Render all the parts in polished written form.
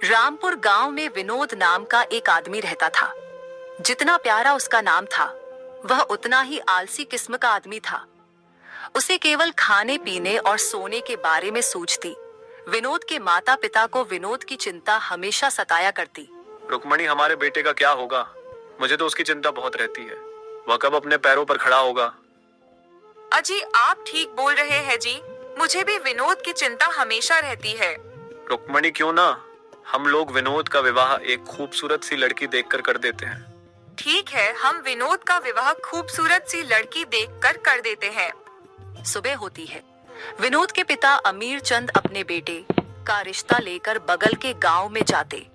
रामपुर गांव में विनोद नाम का एक आदमी रहता था। जितना प्यारा उसका नाम था, वह उतना ही आलसी किस्म का आदमी था। उसे केवल खाने पीने और सोने के बारे में सूझती। विनोद के माता पिता को विनोद की चिंता हमेशा सताया करती। रुक्मणी, हमारे बेटे का क्या होगा? मुझे तो उसकी चिंता बहुत रहती है। वह कब अपने पैरों पर खड़ा होगा? अजी, आप ठीक बोल रहे हैं जी। मुझे भी विनोद की चिंता हमेशा रहती है। रुक्मणी, क्यों ना हम लोग विनोद का विवाह एक खूबसूरत सी लड़की देखकर कर देते हैं। ठीक है, हम विनोद का विवाह खूबसूरत सी लड़की देखकर कर देते हैं। सुबह होती है। विनोद के पिता अमीर चंद अपने बेटे का रिश्ता लेकर बगल के गांव में जाते।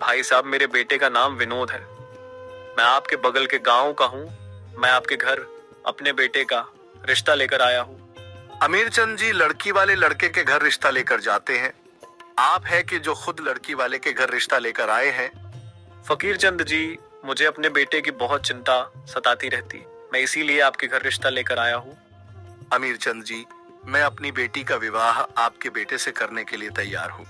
भाई साहब, मेरे बेटे का नाम विनोद है। मैं आपके बगल के गांव का हूँ। मैं आपके घर अपने बेटे का रिश्ता लेकर आया हूँ। अमीर चंद जी लड़की वाले लड़के के घर रिश्ता लेकर जाते हैं। आप है कि जो खुद लड़की वाले के घर रिश्ता लेकर आए हैं? फकीर चंद जी, मुझे अपने बेटे की बहुत चिंता सताती रहती। मैं इसीलिए आपके घर रिश्ता लेकर आया हूँ। अमीर चंद जी, मैं अपनी बेटी का विवाह आपके बेटे से करने के लिए तैयार हूँ।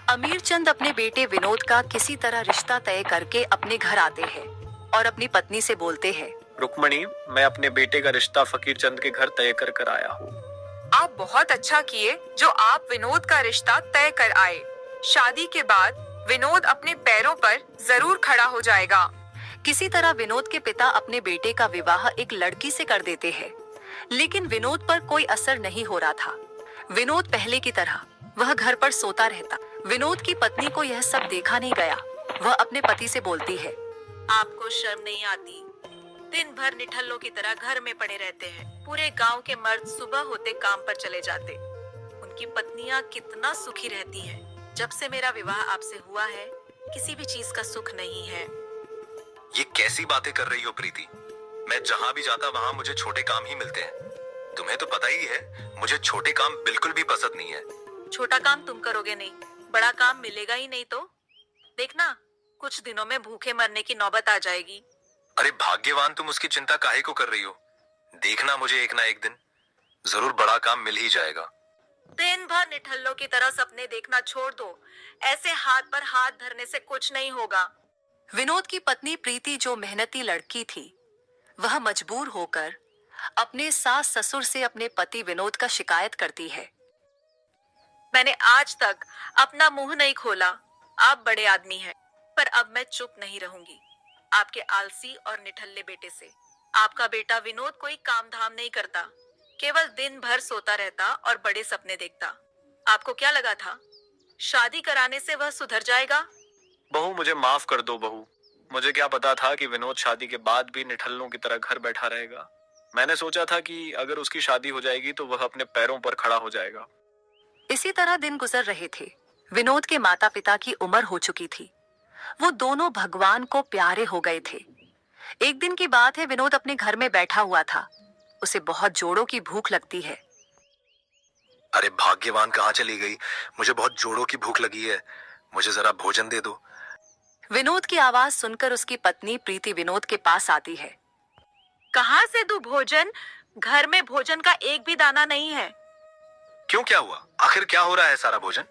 अमीर चंद अपने बेटे विनोद का किसी तरह रिश्ता तय करके अपने घर आते हैं और अपनी पत्नी से बोलते हैं, रुक्मणी, मैं अपने बेटे का रिश्ता फकीर चंद के घर तय कर आया हूँ। आप बहुत अच्छा किए जो आप विनोद का रिश्ता तय कर आए। शादी के बाद विनोद अपने पैरों पर जरूर खड़ा हो जाएगा। किसी तरह विनोद के पिता अपने बेटे का विवाह एक लड़की से कर देते हैं, लेकिन विनोद पर कोई असर नहीं हो रहा था। विनोद पहले की तरह वह घर पर सोता रहता। विनोद की पत्नी को यह सब देखा नहीं गया। वह अपने पति से बोलती है, आपको शर्म नहीं आती? दिन भर निठल्लों की तरह घर में पड़े रहते हैं। पूरे गांव के मर्द सुबह होते काम पर चले जाते। उनकी पत्नियां कितना सुखी रहती हैं। जब से मेरा विवाह आपसे हुआ है, किसी भी चीज का सुख नहीं है। ये कैसी बातें कर रही हो प्रीति? मैं जहाँ भी जाता वहाँ मुझे छोटे काम ही मिलते हैं। तुम्हें तो पता ही है, मुझे छोटे काम बिल्कुल भी पसंद नहीं है। छोटा काम तुम करोगे नहीं, बड़ा काम मिलेगा ही नहीं तो देखना, कुछ दिनों में भूखे मरने की नौबत आ जाएगी। अरे भाग्यवान तुम, उसकी चिंता काहे को कर रही हो? देखना, मुझे एक ना एक दिन जरूर बड़ा काम मिल ही जाएगा। दिन भर निठल्लों की तरह सपने देखना छोड़ दो। ऐसे हाथ पर हाथ धरने से कुछ नहीं होगा। विनोद की पत्नी प्रीति, जो मेहनती लड़की थी, वह मजबूर होकर अपने सास ससुर से अपने पति विनोद का शिकायत करती है। मैंने आज तक अपना मुंह नहीं खोला। आप बड़े आदमी हैं, पर अब मैं चुप नहीं रहूंगी। आपके आलसी और निठल्ले बेटे से। आपका बेटा विनोद कोई काम धाम नहीं करता, केवल दिन भर सोता रहता और बड़े सपने देखता। आपको क्या लगा था शादी कराने से वह सुधर जाएगा? बहू, मुझे माफ कर दो बहू। मुझे क्या पता था कि विनोद शादी के बाद भी निठल्लों की तरह घर बैठा रहेगा। मैंने सोचा था कि अगर उसकी शादी हो जाएगी तो वह अपने पैरों पर खड़ा हो जाएगा। इसी तरह दिन गुजर रहे थे। विनोद के माता पिता की उम्र हो चुकी थी। वो दोनों भगवान को प्यारे हो गए थे। एक दिन की बात है, विनोद अपने घर में बैठा हुआ था। उसे बहुत जोड़ों की भूख लगती है। अरे भाग्यवान कहाँ चली गई? मुझे बहुत जोड़ों की भूख लगी है, मुझे जरा भोजन दे दो। विनोद की आवाज सुनकर उसकी पत्नी प्रीति विनोद के पास आती है। कहाँ से दूं भोजन? घर में भोजन का एक भी दाना नहीं है। क्यों, क्या हुआ? आखिर क्या हो रहा है सारा भोजन?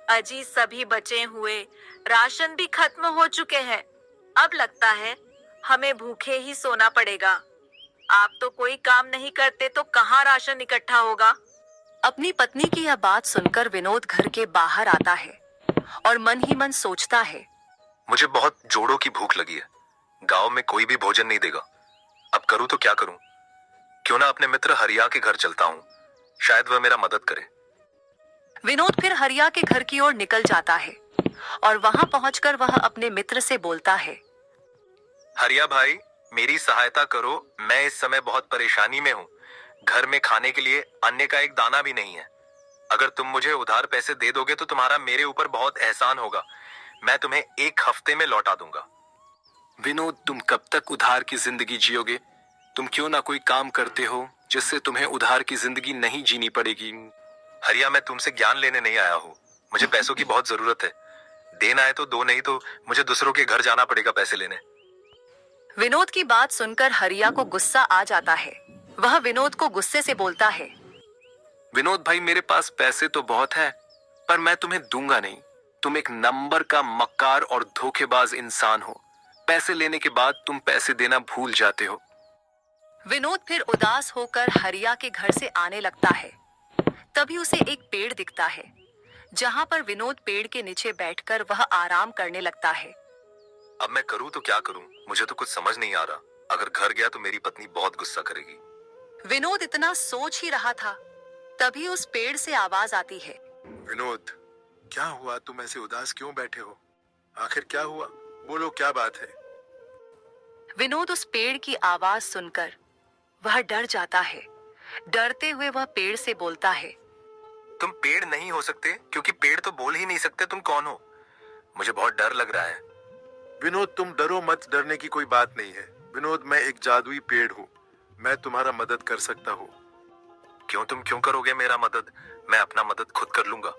अजी, सभी बचे हुए राशन भी खत्म हो चुके हैं। अब लगता है हमें भूखे ही सोना पड़ेगा। आप तो कोई काम नहीं करते तो कहाँ राशन इकट्ठा होगा? अपनी पत्नी की यह बात सुनकर विनोद घर के बाहर आता है और मन ही मन सोचता है, मुझे बहुत जोड़ों की भूख लगी है। गांव में कोई भी भोजन नहीं देगा। अब करूं तो क्या करूं? क्यों ना अपने मित्र हरिया के घर चलता हूं, शायद वह मेरा मदद करे। विनोद फिर हरिया के घर की ओर निकल जाता है और वहां पहुंचकर वह अपने मित्र से बोलता है, हरिया भाई, मेरी सहायता करो। मैं इस समय बहुत परेशानी में हूँ। घर में खाने के लिए अन्न का एक दाना भी नहीं है। अगर तुम मुझे उधार पैसे दे दोगे तो तुम्हारा मेरे ऊपर बहुत एहसान होगा। मैं तुम्हें एक हफ्ते में लौटा दूंगा। विनोद, तुम कब तक उधार की जिंदगी जियोगे? तुम क्यों ना कोई काम करते हो जिससे तुम्हें उधार की जिंदगी नहीं जीनी पड़ेगी। हरिया, मैं तुमसे ज्ञान लेने नहीं आया हूँ। मुझे पैसों की बहुत जरूरत है। देना है तो दो, नहीं तो मुझे दूसरों के घर जाना पड़ेगा पैसे लेने। विनोद की बात सुनकर हरिया को गुस्सा आ जाता है। वह विनोद को गुस्से से बोलता है, विनोद भाई, मेरे पास पैसे तो बहुत है, पर मैं तुम्हें दूंगा नहीं। तुम एक नंबर का मक्कार और धोखेबाज इंसान हो। पैसे लेने के बाद तुम पैसे देना भूल जाते हो। विनोद फिर उदास होकर हरिया के घर से आने लगता है। तभी उसे एक पेड़ दिखता है, जहां पर विनोद पेड़ के नीचे बैठकर वह आराम करने लगता है। अब मैं करूं तो क्या करूं, मुझे तो कुछ समझ नहीं आ रहा। अगर घर गया तो मेरी पत्नी बहुत गुस्सा करेगी। विनोद इतना सोच ही रहा था, तभी उस पेड़ से आवाज आती है। विनोद, क्या हुआ? तुम ऐसे उदास क्यों बैठे हो? आखिर क्या हुआ? बोलो, क्या बात है? विनोद उस पेड़ की आवाज सुनकर वह डर जाता है। डरते हुए वह पेड़ से बोलता है, तुम पेड़ नहीं हो सकते, क्योंकि पेड़ तो बोल ही नहीं सकते। तुम कौन हो? मुझे बहुत डर लग रहा है। विनोद, तुम डरो मत, डरने की कोई बात नहीं है। विनोद, मैं एक जादुई पेड़ हूँ, मैं तुम्हारा मदद कर सकता हूँ। क्यों? तुम क्यों करोगे मेरा मदद? मैं अपना मदद खुद कर लूंगा।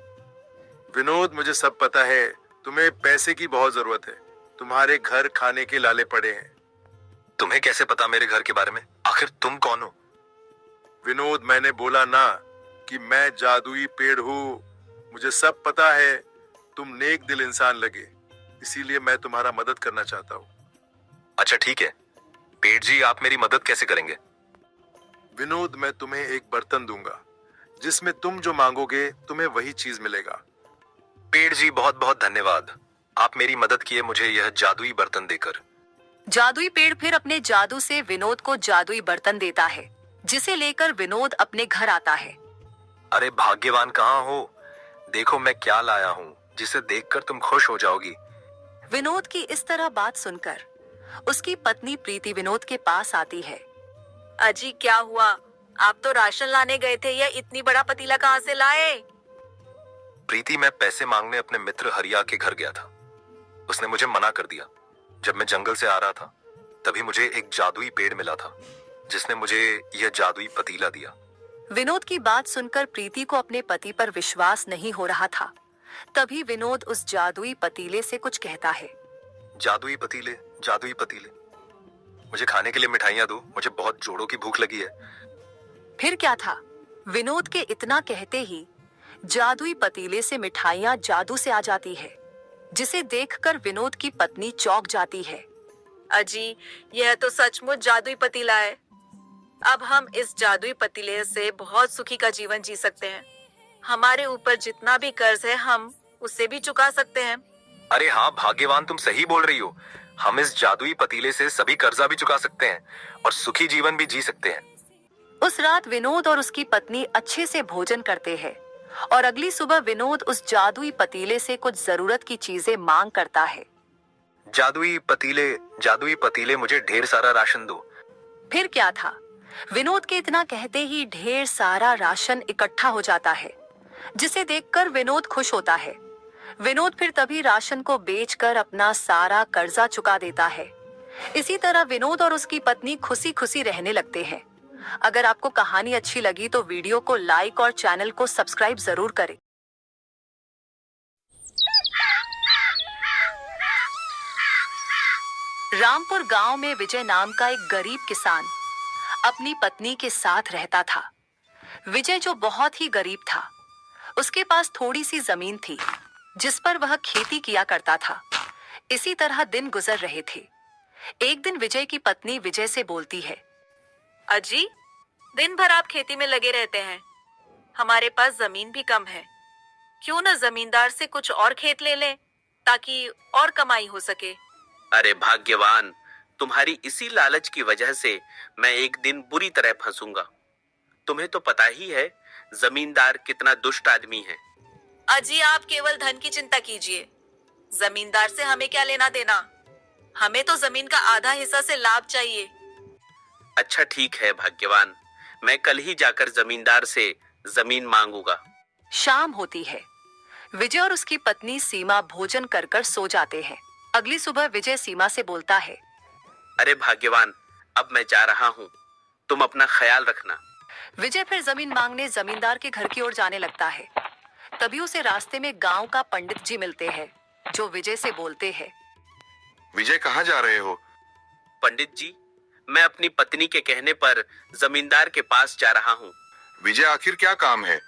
विनोद, मुझे सब पता है, तुम्हें पैसे की बहुत जरूरत है। तुम्हारे घर खाने के लाले पड़े हैं। तुम्हें कैसे पता मेरे घर के बारे में? आखिर तुम कौन हो? विनोद, मैंने बोला ना कि मैं जादुई पेड़ हूँ। मुझे सब पता है। तुम नेक दिल इंसान लगे, इसीलिए मैं तुम्हारा मदद करना चाहता हूँ। अच्छा ठीक है, पेड़ जी आप मेरी मदद कैसे करेंगे? विनोद, मैं तुम्हें एक बर्तन दूंगा, जिसमें तुम जो मांगोगे तुम्हें वही चीज मिलेगा। पेड़ जी बहुत बहुत धन्यवाद, आप मेरी मदद किए मुझे यह जादुई बर्तन देकर। जादुई पेड़ फिर अपने जादू से विनोद को जादुई बर्तन देता है, जिसे लेकर विनोद अपने घर आता है। अरे भाग्यवान कहाँ हो? देखो मैं क्या लाया हूँ, जिसे देखकर तुम खुश हो जाओगी। विनोद की इस तरह बात सुनकर उसकी पत्नी प्रीति विनोद के पास आती है। अजी क्या हुआ? आप तो राशन लाने गए थे, यह इतनी बड़ा पतीला कहाँ से लाए? प्रीति, मैं पैसे मांगने अपने मित्र हरिया के घर गया था। उसने मुझे मना कर दिया। जब मैं जंगल से आ रहा था तभी मुझे एक जादुई पेड़ मिला था, जिसने मुझे यह जादुई पतीला दिया। विनोद की बात सुनकर प्रीति को अपने पति पर विश्वास नहीं हो रहा था। तभी विनोद उस जादुई पतीले से कुछ कहता है। जादुई पतीले, जादुई पतीले, मुझे खाने के लिए मिठाइयां दो, मुझे बहुत जोड़ों की भूख लगी है। फिर क्या था, विनोद के इतना कहते ही जादुई पतीले से मिठाइयां जादू से आ जाती है, जिसे देखकर विनोद की पत्नी चौंक जाती है। अजी यह तो सचमुच जादुई पतीला है। अब हम इस जादुई पतीले से बहुत सुखी का जीवन जी सकते हैं। हमारे ऊपर जितना भी कर्ज है हम उसे भी चुका सकते हैं। अरे हाँ भाग्यवान, तुम सही बोल रही हो। हम इस जादुई पतीले से सभी कर्जा भी चुका सकते हैं और सुखी जीवन भी जी सकते हैं। उस रात विनोद और उसकी पत्नी अच्छे से भोजन करते हैं और अगली सुबह विनोद उस जादुई पतीले से कुछ जरूरत की चीजें मांग करता है। जादुई पतीले मुझे ढेर सारा राशन दो। फिर क्या था, विनोद के इतना कहते ही ढेर सारा राशन इकट्ठा हो जाता है, जिसे देखकर विनोद खुश होता है। विनोद फिर तभी राशन को बेचकर अपना सारा कर्जा चुका देता है। इसी तरह विनोद और उसकी पत्नी खुशी खुशी रहने लगते हैं। अगर आपको कहानी अच्छी लगी तो वीडियो को लाइक और चैनल को सब्सक्राइब जरूर करें। रामपुर गांव में विजय नाम का एक गरीब किसान अपनी पत्नी के साथ रहता था। विजय जो बहुत ही गरीब था, उसके पास थोड़ी सी जमीन थी जिस पर वह खेती किया करता था। इसी तरह दिन गुजर रहे थे। एक दिन विजय की पत्नी विजय से बोलती है, अजी दिन भर आप खेती में लगे रहते हैं, हमारे पास जमीन भी कम है, क्यों न जमींदार से कुछ और खेत ले लें ताकि और कमाई हो सके। अरे भाग्यवान, तुम्हारी इसी लालच की वजह से मैं एक दिन बुरी तरह फंसूंगा। तुम्हें तो पता ही है जमींदार कितना दुष्ट आदमी है। अजी आप केवल धन की चिंता कीजिए, जमींदार से हमें क्या लेना देना, हमें तो जमीन का आधा हिस्सा से लाभ चाहिए। अच्छा ठीक है भाग्यवान, मैं कल ही जाकर जमींदार से जमीन मांगूंगा। शाम होती है। विजय और उसकी पत्नी सीमा भोजन कर कर सो जाते हैं। अगली सुबह विजय सीमा से बोलता है, अरे भाग्यवान, अब मैं जा रहा हूँ, तुम अपना ख्याल रखना। विजय फिर जमीन मांगने जमींदार के घर की ओर जाने लगता है। तभी उसे रास्ते में गांव का पंडित जी मिलते हैं, जो विजय से बोलते हैं, विजय कहाँ जा रहे हो? पंडित जी, मैं अपनी पत्नी के कहने पर जमींदार के पास जा रहा हूँ। विजय, आखिर क्या काम है?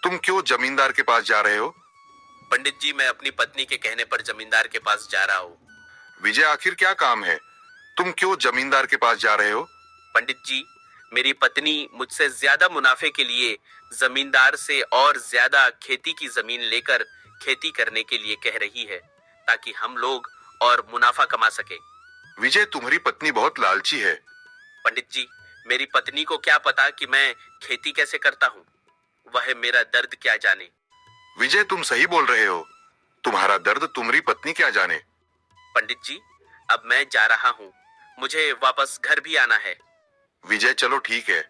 तुम क्यों जमींदार के पास जा रहे हो? पंडित जी, मैं अपनी पत्नी के कहने पर जमींदार के पास जा रहा हूँ। विजय, आखिर क्या काम है? तुम क्यों जमींदार के पास जा रहे हो? पंडित जी, मेरी पत्नी मुझसे ज्यादा मुनाफे के लिए जमींदार से और ज्यादा खेती की जमीन लेकर खेती करने के लिए कह रही है, ताकि हम लोग और मुनाफा कमा सके। विजय, तुम्हारी पत्नी बहुत लालची है। पंडित जी, मेरी पत्नी को क्या पता कि मैं खेती कैसे करता हूँ। वह मेरा दर्द क्या जाने। विजय, तुम सही बोल रहे हो। तुम्हारा दर्द तुम्हारी पत्नी क्या जाने। पंडित जी, अब मैं जा रहा हूँ, मुझे वापस घर भी आना है। विजय, चलो ठीक है,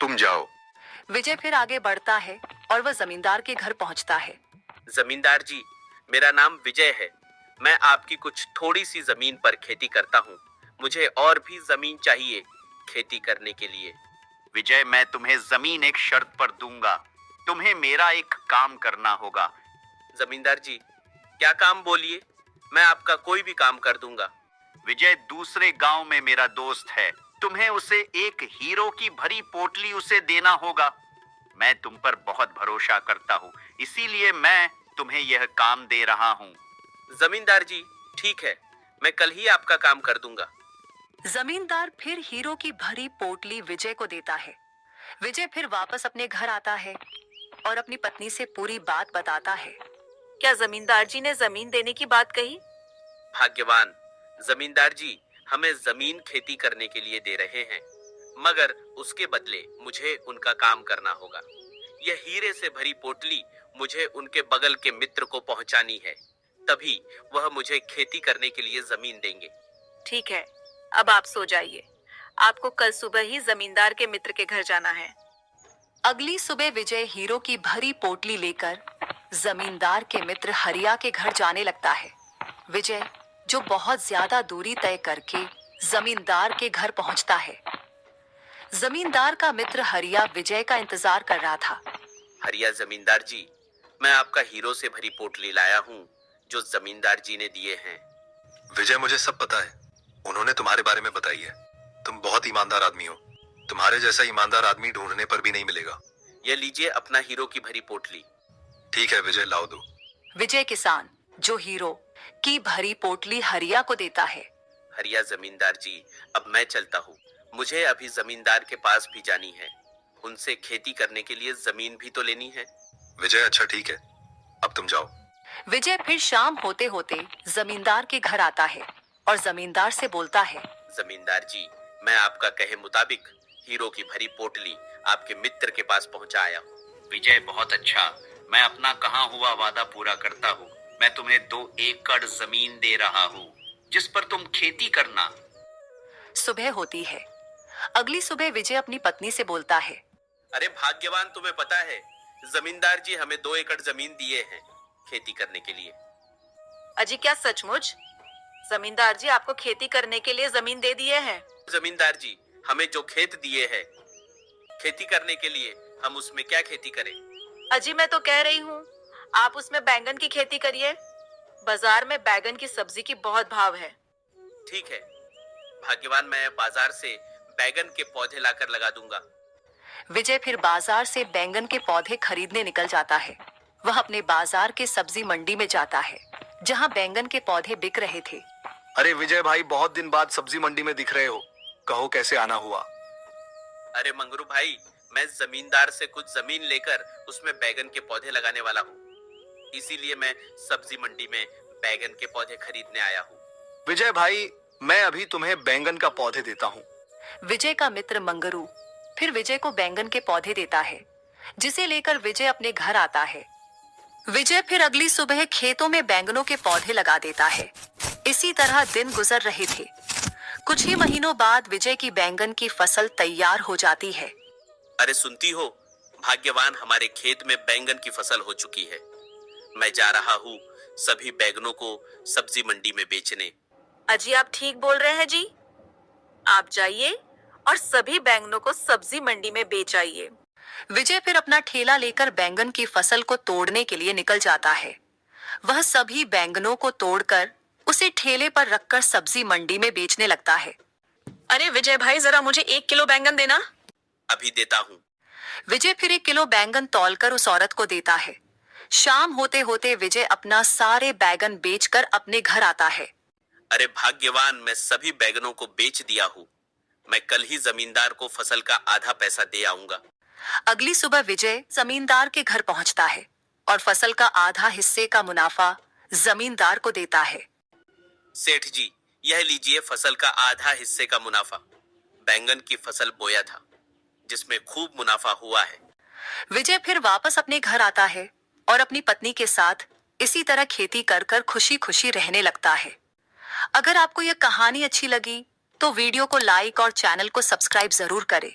तुम जाओ। विजय फिर आगे बढ़ता है और वह जमींदार के घर पहुंचता है। जमींदार जी, मेरा नाम विजय है। मैं आपकी कुछ थोड़ी सी जमीन पर खेती करता हूँ। मुझे और भी जमीन चाहिए खेती करने के लिए। विजय, मैं तुम्हें जमीन एक शर्त पर दूंगा। तुम्हें मेरा एक काम करना होगा। जमींदार जी, क्या काम बोलिए, मैं आपका कोई भी काम कर दूंगा। विजय, दूसरे गांव में मेरा दोस्त है, तुम्हें उसे एक हीरो की भरी पोटली उसे देना होगा। मैं तुम पर बहुत भरोसा करता हूँ, इसीलिए मैं तुम्हें यह काम दे रहा हूँ। जमींदार जी, ठीक है, मैं कल ही आपका काम कर दूंगा। जमींदार फिर हीरो की भरी पोटली विजय को देता है। विजय फिर वापस अपने घर आता है और अपनी पत्नी से पूरी बात बताता है। क्या जमींदार जी ने जमीन देने की बात कही? भाग्यवान, जमींदार जी हमें जमीन खेती करने के लिए दे रहे हैं, मगर उसके बदले मुझे उनका काम करना होगा। यह हीरे से भरी पोटली मुझे उनके बगल के मित्र को पहुंचानी है, तभी वह मुझे खेती करने के लिए जमीन देंगे। ठीक है, अब आप सो जाइए। आपको कल सुबह ही जमींदार के मित्र के घर जाना है। अगली सुबह विजय हीरो की भरी पोटली लेकर जमींदार के मित्र हरिया के घर जाने लगता है। विजय, जो बहुत ज्यादा दूरी तय करके जमींदार के घर पहुंचता है। जमींदार का मित्र हरिया विजय का इंतजार कर रहा था। हरिया जमींदार जी, मैं आपका हीरो से भरी पोटली लाया हूँ, जो जमींदार जी ने दिए हैं। विजय, मुझे सब पता है, उन्होंने तुम्हारे बारे में बताई है। तुम बहुत ईमानदार आदमी हो। तुम्हारे जैसा ईमानदार आदमी ढूंढने पर भी नहीं मिलेगा। यह लीजिए अपना हीरो की भरी पोटली। ठीक है विजय, लाओ दो। विजय किसान, जो हीरो की भरी पोटली हरिया को देता है। हरिया जमींदार जी, अब मैं चलता हूँ, मुझे अभी जमींदार के पास भी जानी है। उनसे खेती करने के लिए जमीन भी तो लेनी है। विजय, अच्छा ठीक है, अब तुम जाओ। विजय फिर शाम होते होते जमींदार के घर आता है और जमींदार से बोलता है। जमींदार जी, मैं आपका कहे मुताबिक हीरो की भरी पोटली आपके मित्र के पास पहुंचा आया हूँ। विजय, बहुत अच्छा। मैं अपना कहा हुआ वादा पूरा करता हूँ। मैं तुम्हें 2 एकड़ जमीन दे रहा हूँ, जिस पर तुम खेती करना। सुबह होती है। अगली सुबह विजय अपनी पत्नी से बोलता है। अरे भाग्यवान, तुम्हें पता है जमींदार जी हमें 2 एकड़ जमीन दिए हैं खेती करने के लिए। अजी, क्या सचमुच जमींदार जी आपको खेती करने के लिए जमीन दे दिए हैं? जमींदार जी हमें जो खेत दिए हैं खेती करने के लिए, हम उसमें क्या खेती करें? अजी, मैं तो कह रही हूँ आप उसमें बैंगन की खेती करिए। बाजार में बैंगन की सब्जी की बहुत भाव है। ठीक है भाग्यवान, मैं बाजार से बैंगन के पौधे लाकर लगा दूंगा। विजय फिर बाजार से बैंगन के पौधे खरीदने निकल जाता है। वह अपने बाजार के सब्जी मंडी में जाता है, जहाँ बैंगन के पौधे बिक रहे थे। अरे विजय भाई, बहुत दिन बाद सब्जी मंडी में दिख रहे हो, कहो कैसे आना हुआ? अरे मंगरू भाई, मैं जमींदार से कुछ जमीन लेकर उसमें बैगन के पौधे लगाने वाला हूँ, इसीलिए मैं सब्जी मंडी में बैगन के पौधे खरीदने आया हूँ। विजय भाई, मैं अभी तुम्हें बैंगन का पौधे देता हूँ। विजय का मित्र मंगरू फिर विजय को बैंगन के पौधे देता है, जिसे लेकर विजय अपने घर आता है। विजय फिर अगली सुबह खेतों में बैंगनों के पौधे लगा देता है। इसी तरह दिन गुजर रहे थे। कुछ ही महीनों बाद विजय की बैंगन की फसल तैयार हो जाती है। अरे सुनती हो भाग्यवान, हमारे खेत में बैंगन की फसल हो चुकी है। मैं जा रहा हूँ सभी बैंगनों को सब्जी मंडी में बेचने। अजी, आप ठीक बोल रहे हैं जी। आप जाइए और सभी बैंगनों को सब्जी मंडी में बेच आइए। विजय फिर अपना ठेला लेकर बैंगन की फसल को तोड़ने के लिए निकल जाता है। वह सभी बैंगनों को तोड़कर उसे ठेले पर रखकर सब्जी मंडी में बेचने लगता है। अरे विजय भाई, जरा मुझे 1 किलो बैंगन देना। अभी देता हूँ। विजय फिर 1 किलो बैंगन तौलकर उस औरत को देता है। शाम होते होते विजय अपना सारे बैगन बेचकर अपने घर आता है। अरे भाग्यवान, मैं सभी बैगनों को बेच दिया हूँ। मैं कल ही जमींदार को फसल का आधा पैसा दे आऊंगा। अगली सुबह विजय जमींदार के घर पहुंचता है और फसल का आधा हिस्से का मुनाफा जमींदार को देता है। सेठ जी, यह लीजिए फसल का आधा हिस्से का मुनाफा। बैंगन की फसल बोया था जिसमें खूब मुनाफा हुआ है। विजय फिर वापस अपने घर आता है और अपनी पत्नी के साथ इसी तरह खेती कर कर खुशी खुशी रहने लगता है। अगर आपको यह कहानी अच्छी लगी तो वीडियो को लाइक और चैनल को सब्सक्राइब जरूर करें।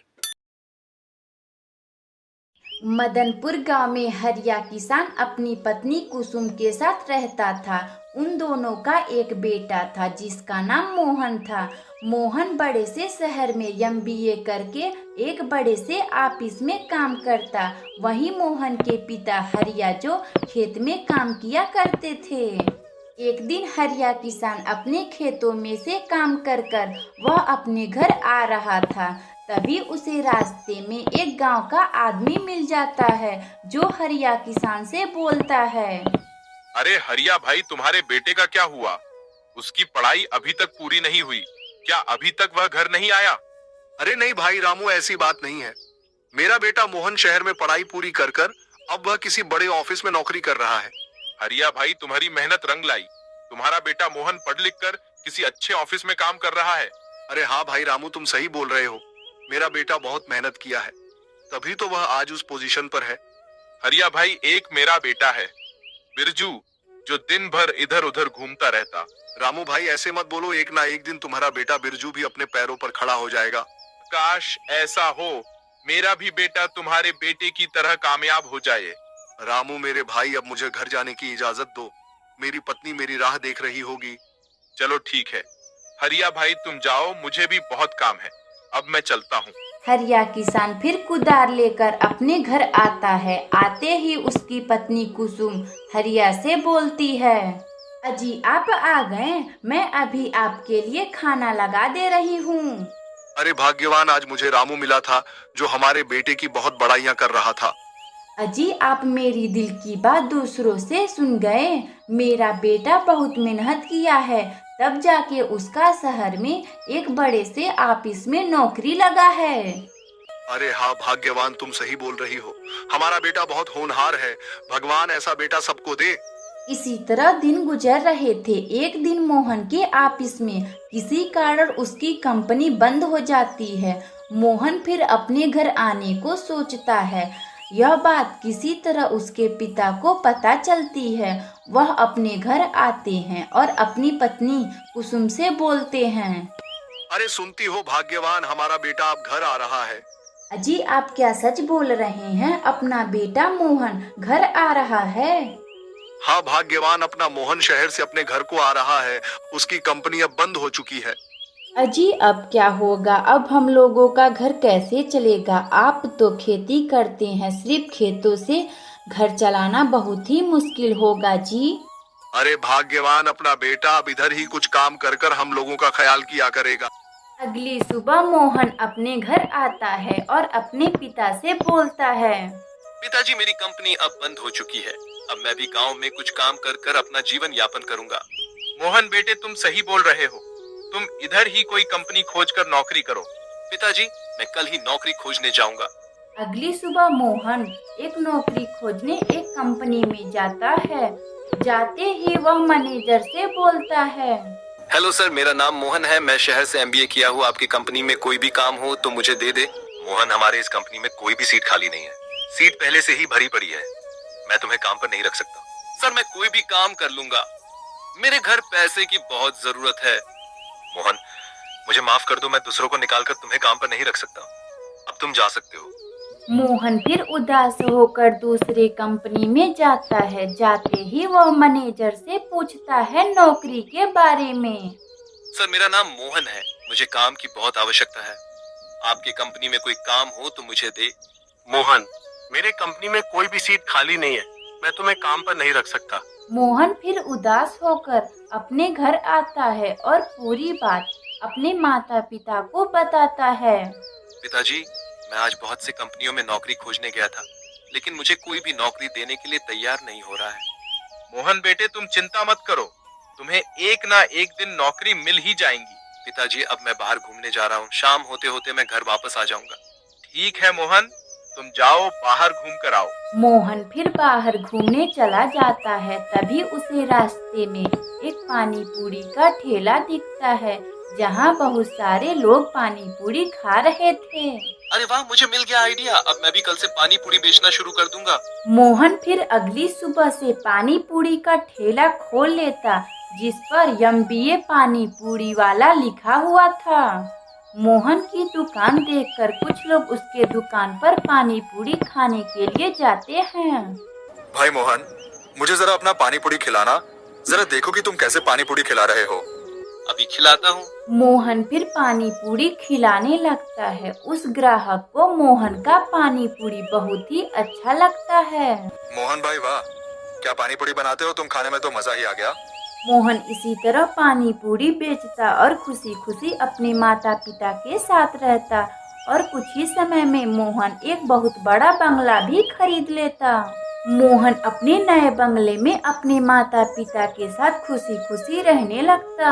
मदनपुर गांव में हरिया किसान अपनी पत्नी कुसुम के साथ रहता था। उन दोनों का एक बेटा था जिसका नाम मोहन था। मोहन बड़े से शहर में MBA करके एक बड़े से ऑफिस में काम करता। वहीं मोहन के पिता हरिया जो खेत में काम किया करते थे। एक दिन हरिया किसान अपने खेतों में से काम कर कर वह अपने घर आ रहा था। तभी उसे रास्ते में एक गांव का आदमी मिल जाता है जो हरिया किसान से बोलता है, अरे हरिया भाई, तुम्हारे बेटे का क्या हुआ? उसकी पढ़ाई अभी तक पूरी नहीं हुई, क्या अभी तक वह घर नहीं आया? अरे नहीं भाई रामू, ऐसी बात नहीं है। मेरा बेटा मोहन शहर में पढ़ाई पूरी कर कर अब वह किसी बड़े ऑफिस में नौकरी कर रहा है। हरिया भाई, तुम्हारी मेहनत रंग लाई। तुम्हारा बेटा मोहन पढ़ लिख कर किसी अच्छे ऑफिस में काम कर रहा है। अरे हाँ भाई रामू, तुम सही बोल रहे हो। मेरा बेटा बहुत मेहनत किया है, तभी तो वह आज उस पोजीशन पर है। हरिया भाई, एक मेरा बेटा है बिरजू, जो दिन भर इधर उधर घूमता रहता। रामू भाई ऐसे मत बोलो, एक ना एक दिन तुम्हारा बेटा बिरजू भी अपने पैरों पर खड़ा हो जाएगा। काश ऐसा हो, मेरा भी बेटा तुम्हारे बेटे की तरह कामयाब हो जाए। रामू मेरे भाई, अब मुझे घर जाने की इजाजत दो। मेरी पत्नी मेरी राह देख रही होगी। चलो ठीक है हरिया भाई, तुम जाओ, मुझे भी बहुत काम है। अब मैं चलता हूँ। हरिया किसान फिर कुदार लेकर अपने घर आता है। आते ही उसकी पत्नी कुसुम हरिया से बोलती है, अजी आप आ गए, मैं अभी आपके लिए खाना लगा दे रही हूँ। अरे भाग्यवान, आज मुझे रामू मिला था जो हमारे बेटे की बहुत बड़ाइयाँ कर रहा था। अजी आप मेरी दिल की बात दूसरों से सुन गए। मेरा बेटा बहुत मेहनत किया है, तब जाके उसका शहर में एक बड़े से ऑफिस में नौकरी लगा है। अरे हाँ भाग्यवान, तुम सही बोल रही हो। हमारा बेटा बहुत होनहार है। भगवान ऐसा बेटा सबको दे। इसी तरह दिन गुजर रहे थे। एक दिन मोहन के ऑफिस में किसी कारण उसकी कंपनी बंद हो जाती है। मोहन फिर अपने घर आने को सोचता है। यह बात किसी तरह उसके पिता को पता चलती है। वह अपने घर आते हैं और अपनी पत्नी कुसुम से बोलते हैं, अरे सुनती हो भाग्यवान, हमारा बेटा अब घर आ रहा है। अजी आप क्या सच बोल रहे हैं? अपना बेटा मोहन घर आ रहा है? हाँ भाग्यवान, अपना मोहन शहर से अपने घर को आ रहा है। उसकी कंपनी अब बंद हो चुकी है। अजी अब क्या होगा? अब हम लोगों का घर कैसे चलेगा? आप तो खेती करते हैं, सिर्फ खेतों से घर चलाना बहुत ही मुश्किल होगा जी। अरे भाग्यवान, अपना बेटा अब इधर ही कुछ काम कर कर हम लोगों का ख्याल किया करेगा। अगली सुबह मोहन अपने घर आता है और अपने पिता से बोलता है, पिताजी मेरी कंपनी अब बंद हो चुकी है। अब मैं भी गांव में कुछ काम कर कर अपना जीवन यापन करूंगा। मोहन बेटे, तुम सही बोल रहे हो। तुम इधर ही कोई कंपनी खोजकर नौकरी करो। पिताजी मैं कल ही नौकरी खोजने जाऊंगा। अगली सुबह मोहन एक नौकरी खोजने एक कंपनी में जाता है। जाते ही वह मैनेजर से बोलता है, हेलो सर, मेरा नाम मोहन है। मैं शहर से MBA किया हूँ। आपकी कंपनी में कोई भी काम हो तो मुझे दे दे। मोहन, हमारे इस कंपनी में कोई भी सीट खाली नहीं है। सीट पहले से ही भरी पड़ी है। मैं तुम्हें काम पर नहीं रख सकता। सर मैं कोई भी काम कर लूंगा, मेरे घर पैसे की बहुत जरूरत है। मोहन, मुझे माफ कर दो, मैं दूसरों को निकालकर तुम्हें काम पर नहीं रख सकता। अब तुम जा सकते हो। मोहन फिर उदास होकर दूसरे कंपनी में जाता है। जाते ही वह मैनेजर से पूछता है नौकरी के बारे में। सर मेरा नाम मोहन है, मुझे काम की बहुत आवश्यकता है। आपकी कंपनी में कोई काम हो तो मुझे दे। मोहन, मेरे कंपनी में कोई भी सीट खाली नहीं है। मैं तुम्हें काम पर नहीं रख सकता। मोहन फिर उदास होकर अपने घर आता है और पूरी बात अपने माता पिता को बताता है। पिताजी मैं आज बहुत सी कंपनियों में नौकरी खोजने गया था, लेकिन मुझे कोई भी नौकरी देने के लिए तैयार नहीं हो रहा है। मोहन बेटे, तुम चिंता मत करो, तुम्हें एक ना एक दिन नौकरी मिल ही जाएंगी। पिताजी, अब मैं बाहर घूमने जा रहा हूँ, शाम होते होते मैं घर वापस आ जाऊंगा। ठीक है मोहन, तुम जाओ, बाहर घूम कर आओ। मोहन फिर बाहर घूमने चला जाता है। तभी उसे रास्ते में एक पानी पूरी का ठेला दिखता है, जहाँ बहुत सारे लोग पानी पूरी खा रहे थे। अरे वाह, मुझे मिल गया आइडिया। अब मैं भी कल से पानी पूरी बेचना शुरू कर दूंगा। मोहन फिर अगली सुबह से पानी पूरी का ठेला खोल लेता, जिस पर MBA पानी पूरी वाला लिखा हुआ था। मोहन की दुकान देखकर कुछ लोग उसके दुकान पर पानी पूरी खाने के लिए जाते हैं। भाई मोहन, मुझे जरा अपना पानी पूरी खिलाना। जरा देखो कि तुम कैसे पानी पूरी खिला रहे हो। अभी खिलाता हूँ। मोहन फिर पानी पूरी खिलाने लगता है। उस ग्राहक को मोहन का पानी पूरी बहुत ही अच्छा लगता है। मोहन भाई वाह, क्या पानी पूरी बनाते हो तुम, खाने में तो मजा ही आ गया। मोहन इसी तरह पानी पूरी बेचता और खुशी खुशी अपने माता पिता के साथ रहता, और कुछ ही समय में मोहन एक बहुत बड़ा बंगला भी खरीद लेता। मोहन अपने नए बंगले में अपने माता पिता के साथ खुशी खुशी रहने लगता।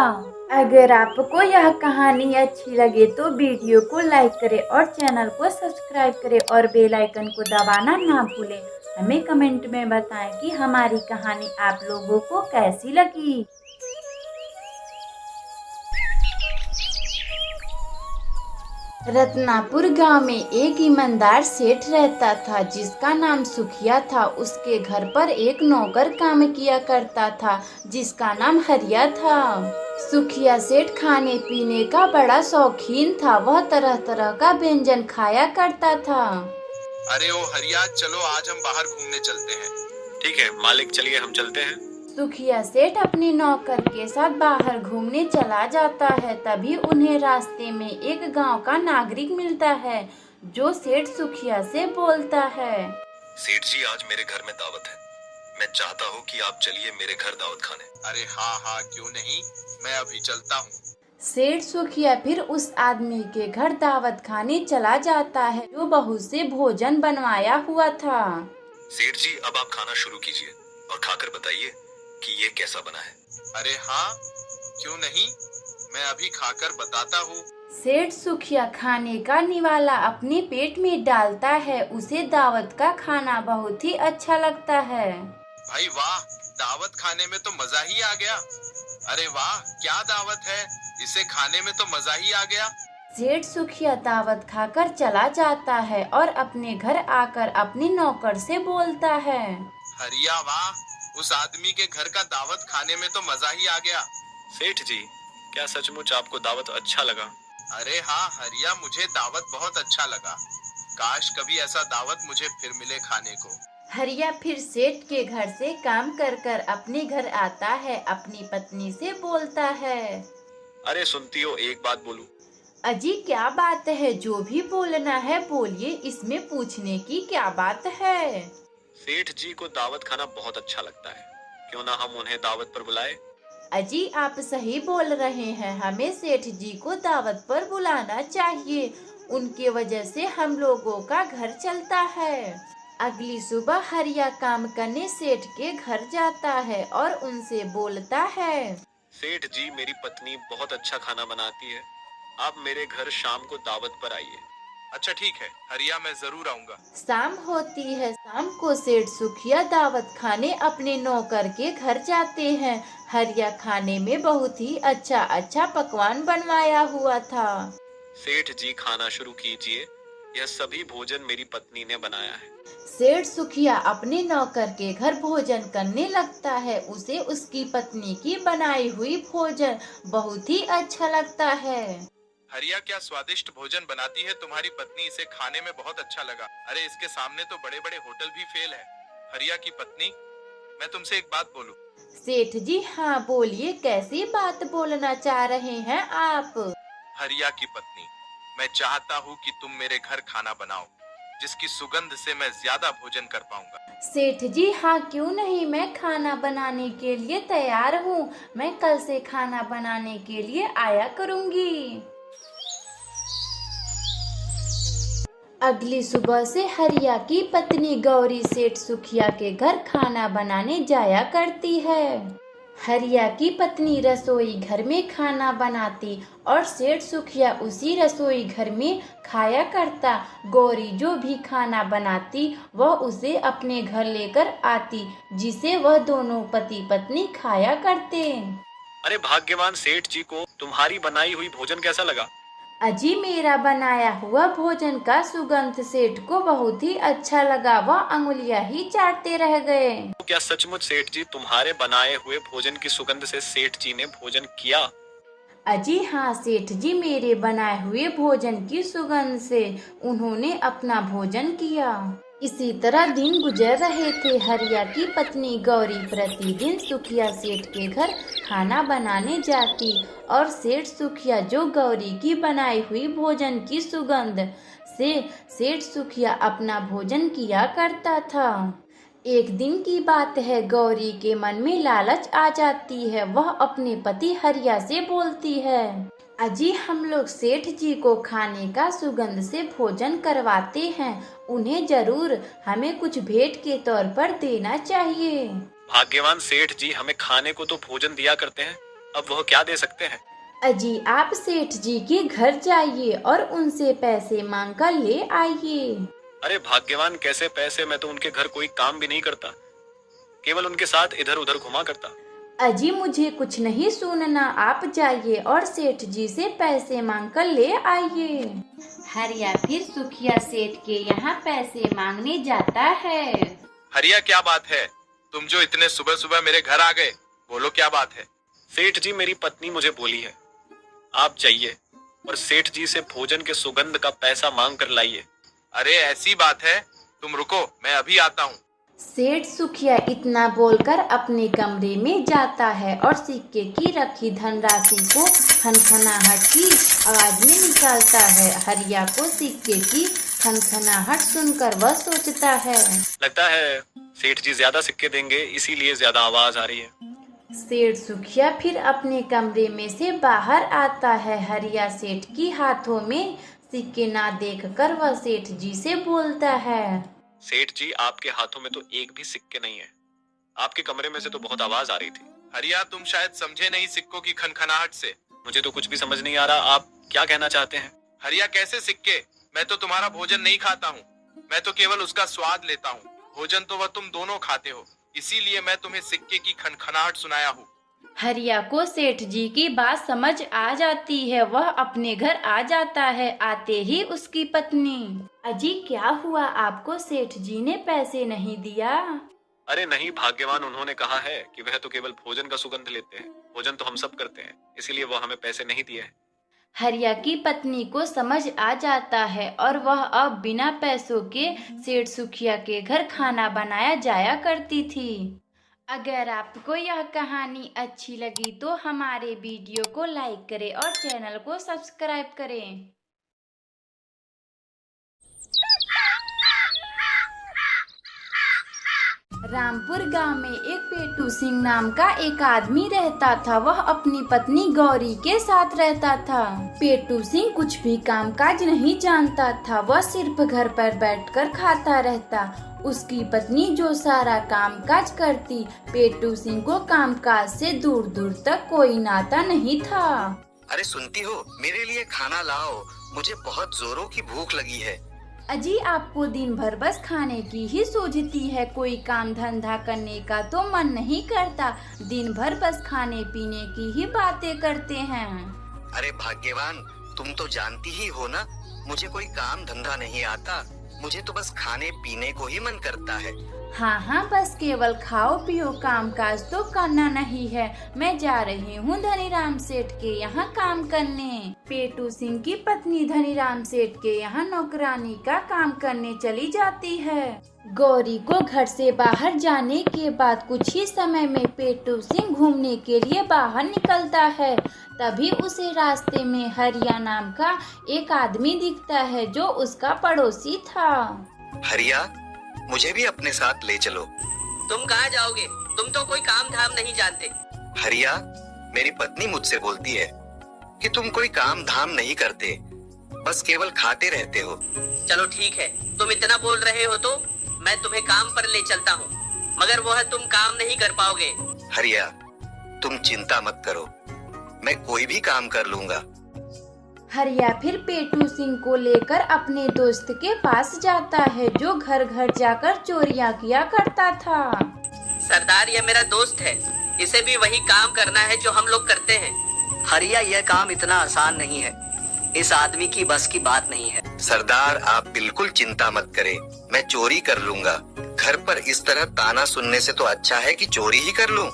अगर आपको यह कहानी अच्छी लगे तो वीडियो को लाइक करें और चैनल को सब्सक्राइब करें और बेल आइकन को दबाना ना भूलें। हमें कमेंट में बताएं कि हमारी कहानी आप लोगों को कैसी लगी। रत्नापुर गांव में एक ईमानदार सेठ रहता था, जिसका नाम सुखिया था। उसके घर पर एक नौकर काम किया करता था, जिसका नाम हरिया था। सुखिया सेठ खाने पीने का बड़ा शौकीन था। वह तरह तरह का व्यंजन खाया करता था। अरे ओ हरिया, चलो आज हम बाहर घूमने चलते हैं। ठीक है मालिक, चलिए हम चलते हैं। सुखिया सेठ अपने नौकर के साथ बाहर घूमने चला जाता है। तभी उन्हें रास्ते में एक गांव का नागरिक मिलता है, जो सेठ सुखिया से बोलता है। सेठ जी, आज मेरे घर में दावत है। मैं चाहता हूँ कि आप चलिए मेरे घर दावत खाने। अरे हाँ हाँ, क्यों नहीं, मैं अभी चलता हूँ। सेठ सुखिया फिर उस आदमी के घर दावत खाने चला जाता है, जो बहुत से भोजन बनवाया हुआ था। सेठ जी, अब आप खाना शुरू कीजिए और खाकर बताइए कि ये कैसा बना है। अरे हाँ, क्यों नहीं, मैं अभी खाकर बताता हूँ। सेठ सुखिया खाने का निवाला अपने पेट में डालता है। उसे दावत का खाना बहुत ही अच्छा लगता है। भाई वाह, दावत खाने में तो मजा ही आ गया। अरे वाह, क्या दावत है, इसे खाने में तो मजा ही आ गया। सेठ सुखिया दावत खाकर चला जाता है और अपने घर आकर अपने नौकर से बोलता है। हरिया वाह, उस आदमी के घर का दावत खाने में तो मजा ही आ गया। सेठ जी, क्या सचमुच आपको दावत अच्छा लगा? अरे हाँ हरिया, मुझे दावत बहुत अच्छा लगा। काश कभी ऐसा दावत मुझे फिर मिले खाने को। हरिया फिर सेठ के घर से काम कर कर अपने घर आता है। अपनी पत्नी से बोलता है। अरे सुनती हो, एक बात बोलूं? अजी क्या बात है, जो भी बोलना है बोलिए, इसमें पूछने की क्या बात है। सेठ जी को दावत खाना बहुत अच्छा लगता है, क्यों ना हम उन्हें दावत पर बुलाए? अजी आप सही बोल रहे हैं, हमें सेठ जी को दावत पर बुलाना चाहिए। उनके वजह से हम लोगों का घर चलता है। अगली सुबह हरिया काम करने सेठ के घर जाता है और उनसे बोलता है। सेठ जी, मेरी पत्नी बहुत अच्छा खाना बनाती है, आप मेरे घर शाम को दावत पर आइए। अच्छा ठीक है हरिया, मैं जरूर आऊंगा। शाम होती है। शाम को सेठ सुखिया दावत खाने अपने नौकर के घर जाते हैं। हरिया खाने में बहुत ही अच्छा अच्छा पकवान बनवाया हुआ था। सेठ जी खाना शुरू कीजिए, यह सभी भोजन मेरी पत्नी ने बनाया है। सेठ सुखिया अपने नौकर के घर भोजन करने लगता है। उसे उसकी पत्नी की बनाई हुई भोजन बहुत ही अच्छा लगता है। हरिया, क्या स्वादिष्ट भोजन बनाती है तुम्हारी पत्नी, इसे खाने में बहुत अच्छा लगा। अरे इसके सामने तो बड़े बड़े होटल भी फेल है। हरिया की पत्नी, मैं तुमसे एक बात बोलूं? सेठ जी हाँ बोलिए, कैसी बात बोलना चाह रहे हैं आप? हरिया की पत्नी, मैं चाहता हूँ कि तुम मेरे घर खाना बनाओ, जिसकी सुगंध से मैं ज्यादा भोजन कर पाऊंगा। सेठ जी हाँ क्यों नहीं, मैं खाना बनाने के लिए तैयार हूँ। मैं कल से खाना बनाने के लिए आया करूँगी। अगली सुबह से हरिया की पत्नी गौरी सेठ सुखिया के घर खाना बनाने जाया करती है। हरिया की पत्नी रसोई घर में खाना बनाती और सेठ सुखिया उसी रसोई घर में खाया करता। गौरी जो भी खाना बनाती वह उसे अपने घर लेकर आती, जिसे वह दोनों पति पत्नी खाया करते। अरे भाग्यवान सेठ जी को तुम्हारी बनाई हुई भोजन कैसा लगा? अजी, मेरा बनाया हुआ भोजन का सुगंध सेठ को बहुत ही अच्छा लगा। वह अंगुलियां ही चाटते रह गए। तो क्या सचमुच सेठ जी तुम्हारे बनाए हुए भोजन की सुगंध से सेठ जी ने भोजन किया? अजी हाँ सेठ जी, मेरे बनाए हुए भोजन की सुगंध से उन्होंने अपना भोजन किया। इसी तरह दिन गुजर रहे थे। हरिया की पत्नी गौरी प्रतिदिन सुखिया सेठ के घर खाना बनाने जाती और सेठ सुखिया जो गौरी की बनाई हुई भोजन की सुगंध से सेठ सुखिया अपना भोजन किया करता था। एक दिन की बात है, गौरी के मन में लालच आ जाती है। वह अपने पति हरिया से बोलती है, अजी हम लोग सेठ जी को खाने का सुगंध से भोजन करवाते हैं, उन्हें जरूर हमें कुछ भेंट के तौर पर देना चाहिए। भाग्यवान सेठ जी हमें खाने को तो भोजन दिया करते हैं, अब वह क्या दे सकते हैं? अजी आप सेठ जी के घर जाइए और उनसे पैसे मांग कर ले आइए। अरे भाग्यवान कैसे पैसे? मैं तो उनके घर कोई काम भी नहीं करता, केवल उनके साथ इधर उधर घुमा करता। अजी मुझे कुछ नहीं सुनना, आप जाइए और सेठ जी से पैसे मांग कर ले आइए। हरिया फिर सुखिया सेठ के यहाँ पैसे मांगने जाता है। हरिया क्या बात है? तुम जो इतने सुबह सुबह मेरे घर आ गए, बोलो क्या बात है? सेठ जी मेरी पत्नी मुझे बोली है आप जाइए और सेठ जी से भोजन के सुगंध का पैसा मांग कर लाइए। अरे ऐसी बात है, तुम रुको, मैं अभी आता हूँ। सेठ सुखिया इतना बोलकर अपने कमरे में जाता है और सिक्के की रखी धनराशि को खनखनाहट की आवाज में निकालता है। हरिया को सिक्के की खनखनाहट सुनकर वह सोचता है, लगता है सेठ जी ज्यादा सिक्के देंगे, इसीलिए ज्यादा आवाज आ रही है। सेठ सुखिया फिर अपने कमरे में से बाहर आता है। हरिया सेठ की हाथों में सिक्के ना देखकर वह सेठ जी से बोलता है, सेठ जी आपके हाथों में तो एक भी सिक्के नहीं है, आपके कमरे में से तो बहुत आवाज आ रही थी। हरिया तुम शायद समझे नहीं सिक्कों की खनखनाहट से। मुझे तो कुछ भी समझ नहीं आ रहा, आप क्या कहना चाहते हैं? हरिया कैसे सिक्के? मैं तो तुम्हारा भोजन नहीं खाता हूँ, मैं तो केवल उसका स्वाद लेता हूँ। भोजन तो वह तुम दोनों खाते हो, इसीलिए मैं तुम्हें सिक्के की खनखनाहट सुनाया हूँ। हरिया को सेठ जी की बात समझ आ जाती है। वह अपने घर आ जाता है। आते ही उसकी पत्नी, अजी क्या हुआ, आपको सेठ जी ने पैसे नहीं दिया? अरे नहीं भाग्यवान, उन्होंने कहा है कि वह तो केवल भोजन का सुगंध लेते हैं, भोजन तो हम सब करते हैं, इसीलिए वह हमें पैसे नहीं दिए हैं। हरिया की पत्नी को समझ आ जाता है और वह अब बिना पैसों के सेठ सुखिया के घर खाना बनाया जाया करती थी। अगर आपको यह कहानी अच्छी लगी तो हमारे वीडियो को लाइक करें और चैनल को सब्सक्राइब करें। रामपुर गांव में एक पेटू सिंह नाम का एक आदमी रहता था। वह अपनी पत्नी गौरी के साथ रहता था। पेटू सिंह कुछ भी कामकाज नहीं जानता था, वह सिर्फ घर पर बैठकर खाता रहता। उसकी पत्नी जो सारा कामकाज करती। पेटू सिंह को कामकाज से दूर दूर तक कोई नाता नहीं था। अरे सुनती हो, मेरे लिए खाना लाओ, मुझे बहुत जोरों की भूख लगी है। अजी आपको दिन भर बस खाने की ही सूझती है, कोई काम धंधा करने का तो मन नहीं करता। दिन भर बस खाने पीने की ही बातें करते हैं। अरे भाग्यवान, तुम तो जानती ही हो ना, मुझे कोई काम धंधा नहीं आता, मुझे तो बस खाने पीने को ही मन करता है। हाँ हाँ, बस केवल खाओ पियो, काम काज तो करना नहीं है। मैं जा रही हूँ धनीराम सेठ के यहाँ काम करने। पेटू सिंह की पत्नी धनीराम सेठ के यहाँ नौकरानी का काम करने चली जाती है। गौरी को घर से बाहर जाने के बाद कुछ ही समय में पेटू सिंह घूमने के लिए बाहर निकलता है। तभी उसे रास्ते में हरिया नाम का एक आदमी दिखता है जो उसका पड़ोसी था। हरिया, मुझे भी अपने साथ ले चलो। तुम कहाँ जाओगे? तुम तो कोई काम धाम नहीं जानते। हरिया, मेरी पत्नी मुझसे बोलती है कि तुम कोई काम धाम नहीं करते, बस केवल खाते रहते हो। चलो ठीक है, तुम इतना बोल रहे हो तो मैं तुम्हें काम पर ले चलता हूँ, मगर वह तुम काम नहीं कर पाओगे। हरिया, तुम चिंता मत करो, मैं कोई भी काम कर लूंगा। हरिया फिर पेटू सिंह को लेकर अपने दोस्त के पास जाता है जो घर घर जाकर चोरियां किया करता था। सरदार, यह मेरा दोस्त है, इसे भी वही काम करना है जो हम लोग करते हैं। हरिया, यह काम इतना आसान नहीं है, इस आदमी की बस की बात नहीं है। सरदार, आप बिल्कुल चिंता मत करें, मैं चोरी कर लूंगा। घर पर इस तरह ताना सुनने से तो अच्छा है कि चोरी ही कर लूं।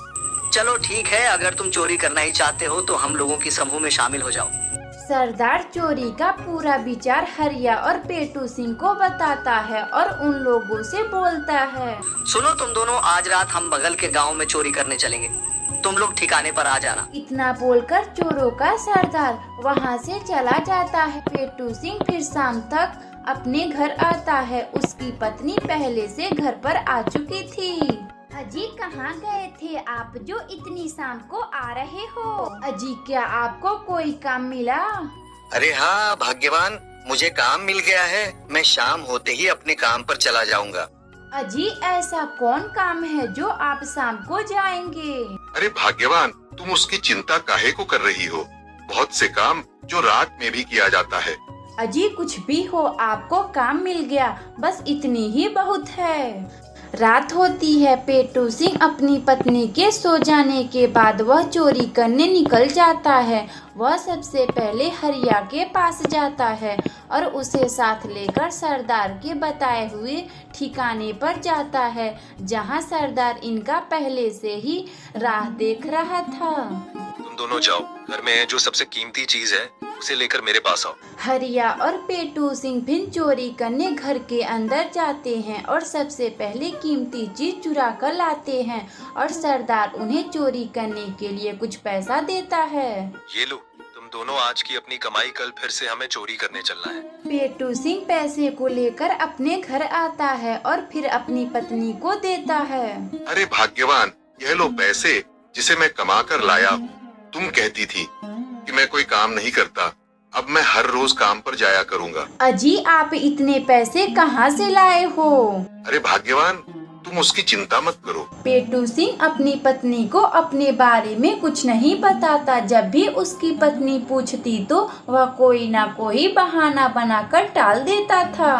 चलो ठीक है, अगर तुम चोरी करना ही चाहते हो तो हम लोगों की समूह में शामिल हो जाओ। सरदार चोरी का पूरा विचार हरिया और पेटू सिंह को बताता है और उन लोगों से बोलता है, सुनो तुम दोनों, आज रात हम बगल के गांव में चोरी करने चलेंगे, तुम लोग ठिकाने पर आ जाना। इतना बोलकर चोरों का सरदार वहाँ से चला जाता है। पेटू सिंह फिर शाम तक अपने घर आता है। उसकी पत्नी पहले से घर पर आ चुकी थी। अजी, कहाँ गए थे आप जो इतनी शाम को आ रहे हो? अजी, क्या आपको कोई काम मिला? अरे हाँ भाग्यवान, मुझे काम मिल गया है, मैं शाम होते ही अपने काम पर चला जाऊंगा। अजी, ऐसा कौन काम है जो आप शाम को जाएंगे? अरे भाग्यवान, तुम उसकी चिंता काहे को कर रही हो? बहुत से काम जो रात में भी किया जाता है। अजी, कुछ भी हो, आपको काम मिल गया, बस इतनी ही बहुत है। रात होती है। पेटू सिंह अपनी पत्नी के सो जाने के बाद वह चोरी करने निकल जाता है। वह सबसे पहले हरिया के पास जाता है और उसे साथ लेकर सरदार के बताए हुए ठिकाने पर जाता है, जहां सरदार इनका पहले से ही राह देख रहा था। तुम दोनों जाओ, घर में जो सबसे कीमती चीज है उसे लेकर मेरे पास आओ। हरिया और पेटू सिंह फिर चोरी करने घर के अंदर जाते हैं और सबसे पहले कीमती चीज चुरा कर लाते हैं और सरदार उन्हें चोरी करने के लिए कुछ पैसा देता है। ये लो, तुम दोनों आज की अपनी कमाई, कल फिर से हमें चोरी करने चलना है। पेटू सिंह पैसे को लेकर अपने घर आता है और फिर अपनी पत्नी को देता है। अरे भाग्यवान, यह लो पैसे जिसे मैं कमा कर लाया हूँ। तुम कहती थी कि मैं कोई काम नहीं करता, अब मैं हर रोज काम पर जाया करूँगा। अजी, आप इतने पैसे कहाँ से लाए हो? अरे भाग्यवान, तुम उसकी चिंता मत करो। पेटू सिंह अपनी पत्नी को अपने बारे में कुछ नहीं बताता। जब भी उसकी पत्नी पूछती तो वह कोई ना कोई बहाना बनाकर टाल देता था।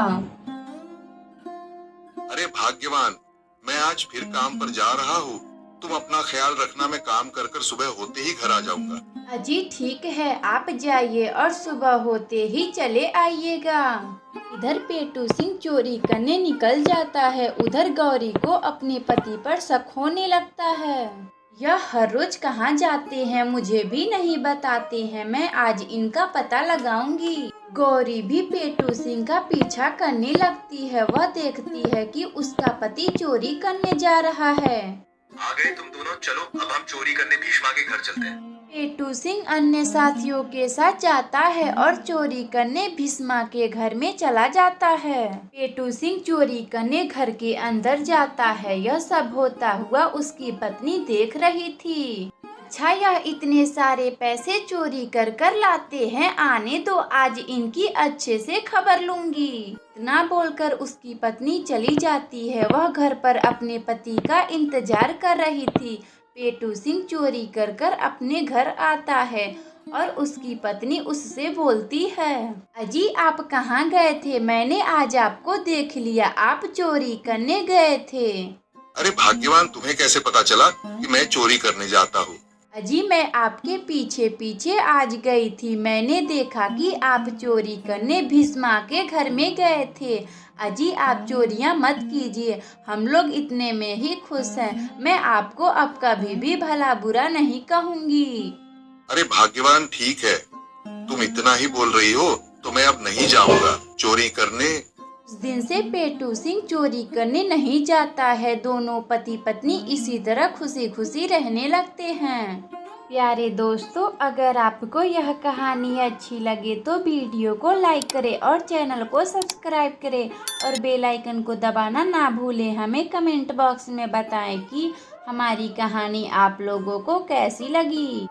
अरे भाग्यवान, मैं आज फिर काम पर जा रहा हूँ, तुम अपना ख्याल रखना, मैं काम कर कर सुबह होते ही घर आ जाऊंगा। अजी ठीक है, आप जाइए और सुबह होते ही चले आइएगा। इधर पेटू सिंह चोरी करने निकल जाता है, उधर गौरी को अपने पति पर शक होने लगता है। यह हर रोज कहाँ जाते हैं, मुझे भी नहीं बताते हैं, मैं आज इनका पता लगाऊंगी। गौरी भी पेटू सिंह का पीछा करने लगती है। वह देखती है कि उसका पति चोरी करने जा रहा है। आ गए तुम दोनों, चलो अब हम चोरी करने भीष्मा के घर चलते हैं। पेटू सिंह अन्य साथियों के साथ जाता है और चोरी करने भीष्मा के घर में चला जाता है। पेटू सिंह चोरी करने घर के अंदर जाता है। यह सब होता हुआ उसकी पत्नी देख रही थी। अच्छा, यह इतने सारे पैसे चोरी कर कर लाते हैं, आने दो, आज इनकी अच्छे से खबर लूंगी। इतना बोलकर उसकी पत्नी चली जाती है। वह घर पर अपने पति का इंतजार कर रही थी। पेटू सिंह चोरी कर कर अपने घर आता है और उसकी पत्नी उससे बोलती है, अजी आप कहाँ गए थे? मैंने आज आपको देख लिया, आप चोरी करने गए थे। अरे भाग्यवान, तुम्हें कैसे पता चला कि मैं चोरी करने जाता हूँ? अजी मैं आपके पीछे पीछे आज गई थी, मैंने देखा कि आप चोरी करने भीष्मा के घर में गए थे। अजी आप चोरियां मत कीजिए, हम लोग इतने में ही खुश हैं। मैं आपको अब कभी भी भला बुरा नहीं कहूँगी। अरे भाग्यवान, ठीक है, तुम इतना ही बोल रही हो तो मैं अब नहीं जाऊंगा चोरी करने। उस दिन से पेटू सिंह चोरी करने नहीं जाता है। दोनों पति पत्नी इसी तरह खुशी खुशी रहने लगते हैं। प्यारे दोस्तों, अगर आपको यह कहानी अच्छी लगे तो वीडियो को लाइक करें और चैनल को सब्सक्राइब करें और बेल आइकन को दबाना ना भूलें। हमें कमेंट बॉक्स में बताएं कि हमारी कहानी आप लोगों को कैसी लगी।